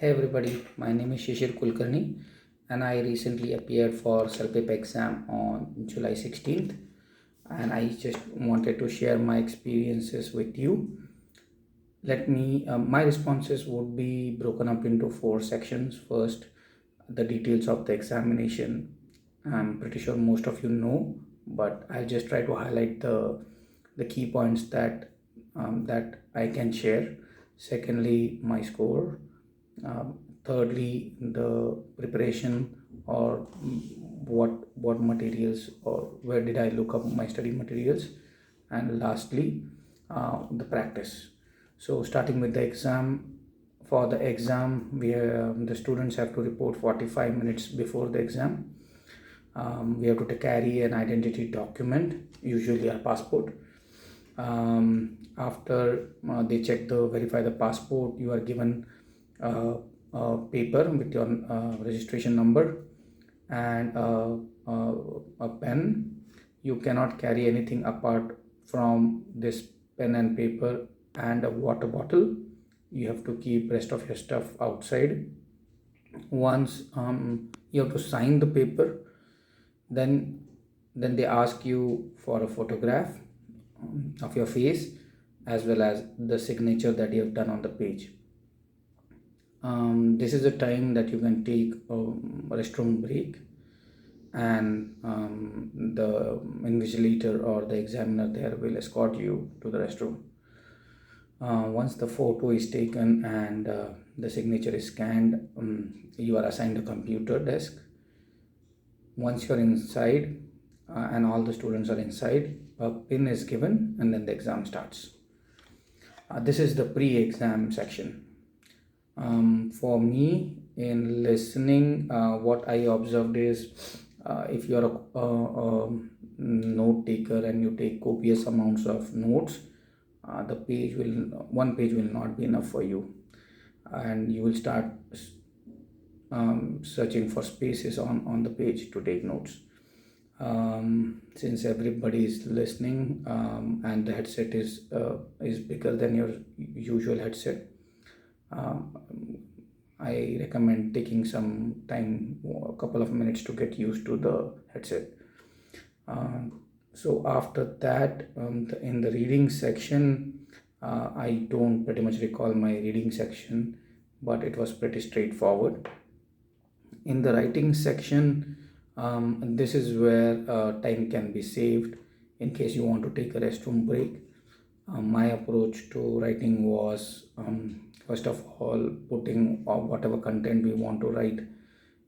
Hey everybody, my name is Shishir Kulkarni and I recently appeared for CELPIP exam on July 16th and I just wanted to share my experiences with you. My responses would be broken up into four sections. First, the details of the examination. I'm pretty sure most of you know, but I'll just try to highlight the key points that I can share. Secondly, my score. Thirdly, the preparation or what materials or where did I look up my study materials, and lastly, the practice. So starting with the exam, for the exam, the students have to report 45 minutes before the exam. We have to carry an identity document, usually a passport. After they verify the passport, you are given a paper with your registration number and a pen. You cannot carry anything apart from this pen and paper and a water bottle. You have to keep rest of your stuff outside. Once you have to sign the paper, then they ask you for a photograph of your face as well as the signature that you have done on the page. This is the time that you can take a restroom break, and the invigilator or the examiner there will escort you to the restroom. Once the photo is taken and the signature is scanned, you are assigned a computer desk. Once you're inside and all the students are inside, a pin is given and then the exam starts. This is the pre-exam section. For me, in listening, what I observed is if you are a note taker and you take copious amounts of notes, one page will not be enough for you, and you will start searching for spaces on the page to take notes. Since everybody is listening and the headset is bigger than your usual headset, I recommend taking some time, a couple of minutes to get used to the headset. So after that, in the reading section, I don't pretty much recall my reading section, but it was pretty straightforward. In the writing section, this is where time can be saved in case you want to take a restroom break. My approach to writing was first of all putting whatever content we want to write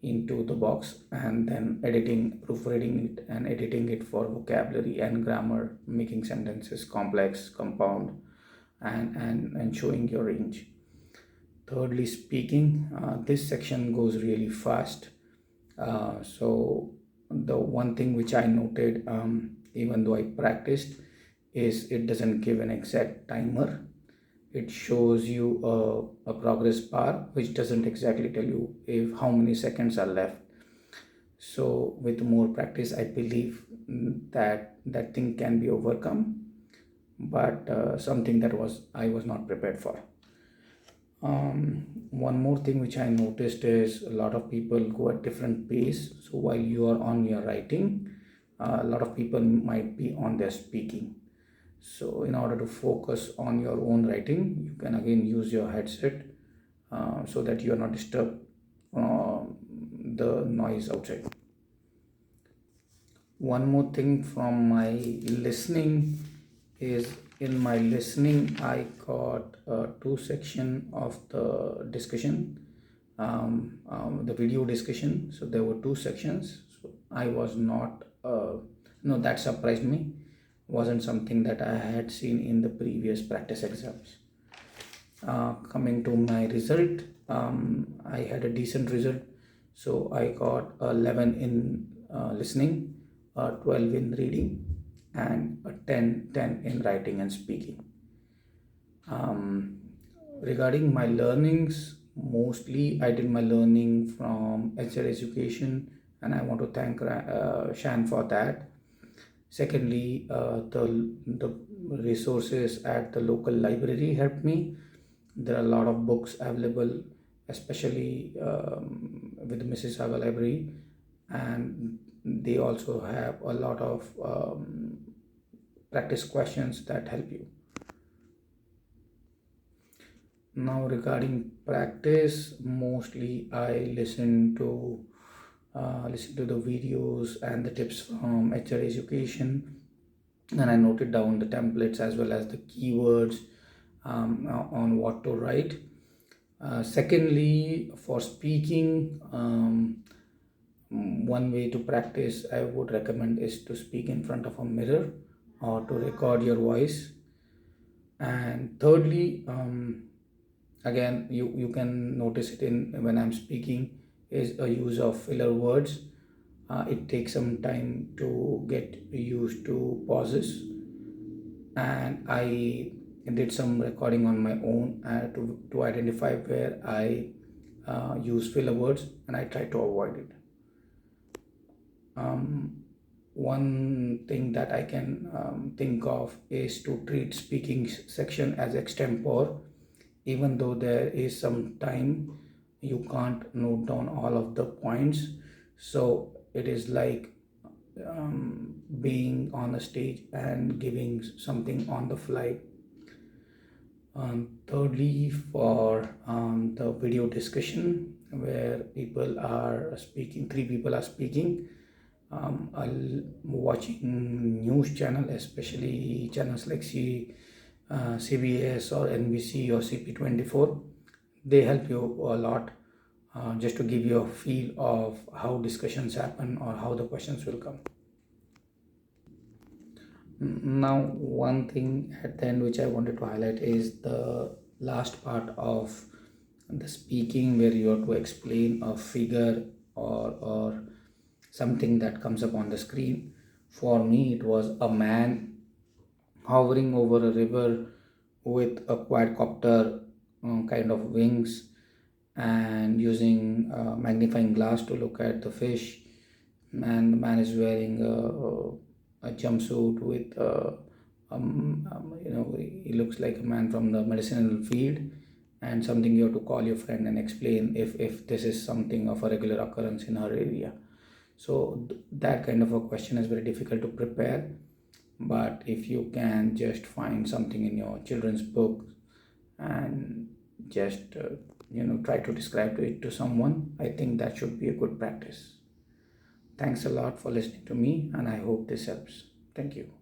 into the box, and then proofreading it and editing it for vocabulary and grammar, making sentences complex, compound, and showing your range. Thirdly, speaking. This section goes really fast. So the one thing which I noted, even though I practiced, is it doesn't give an exact timer. It shows you a progress bar which doesn't exactly tell you if how many seconds are left. So with more practice, I believe that thing can be overcome, but something that I was not prepared for. One more thing which I noticed is a lot of people go at different pace. So while you are on your writing, a lot of people might be on their speaking. So in order to focus on your own writing, you can again use your headset so that you are not disturbed the noise outside. One more thing from my listening is, in my listening I got two section of the discussion, the video discussion. So there were two sections. So I was not no, that surprised me. Wasn't something that I had seen in the previous practice exams. Coming to my result, I had a decent result. So I got 11 in listening, 12 in reading, and a 10 in writing and speaking. Regarding my learnings, mostly I did my learning from HL Education, and I want to thank Shan for that. Secondly, the resources at the local library helped me. There are a lot of books available especially with Mississauga Library, and they also have a lot of practice questions that help you. Now, regarding practice, mostly I listen to the videos and the tips from HR Education, and I noted down the templates as well as the keywords on what to write. Secondly, for speaking, one way to practice I would recommend is to speak in front of a mirror or to record your voice. And thirdly, again, you can notice it in when I'm speaking, is a use of filler words. It takes some time to get used to pauses, and I did some recording on my own to identify where I use filler words, and I try to avoid it. One thing that I can think of is to treat speaking section as extempore. Even though there is some time, you can't note down all of the points, so it is like being on a stage and giving something on the fly. Thirdly, for the video discussion where people are speaking, three people are speaking, watching news channel, especially channels like CBS or NBC or CP24, they help you a lot, just to give you a feel of how discussions happen or how the questions will come. Now, one thing at the end which I wanted to highlight is the last part of the speaking, where you have to explain a figure or something that comes up on the screen. For me, it was a man hovering over a river with a quadcopter kind of wings, and using a magnifying glass to look at the fish. And the man is wearing a jumpsuit with he looks like a man from the medicinal field, and something you have to call your friend and explain if this is something of a regular occurrence in our area. So that kind of a question is very difficult to prepare, but if you can just find something in your children's book and just try to describe it to someone, I think that should be a good practice. Thanks a lot for listening to me, and I hope this helps. Thank you.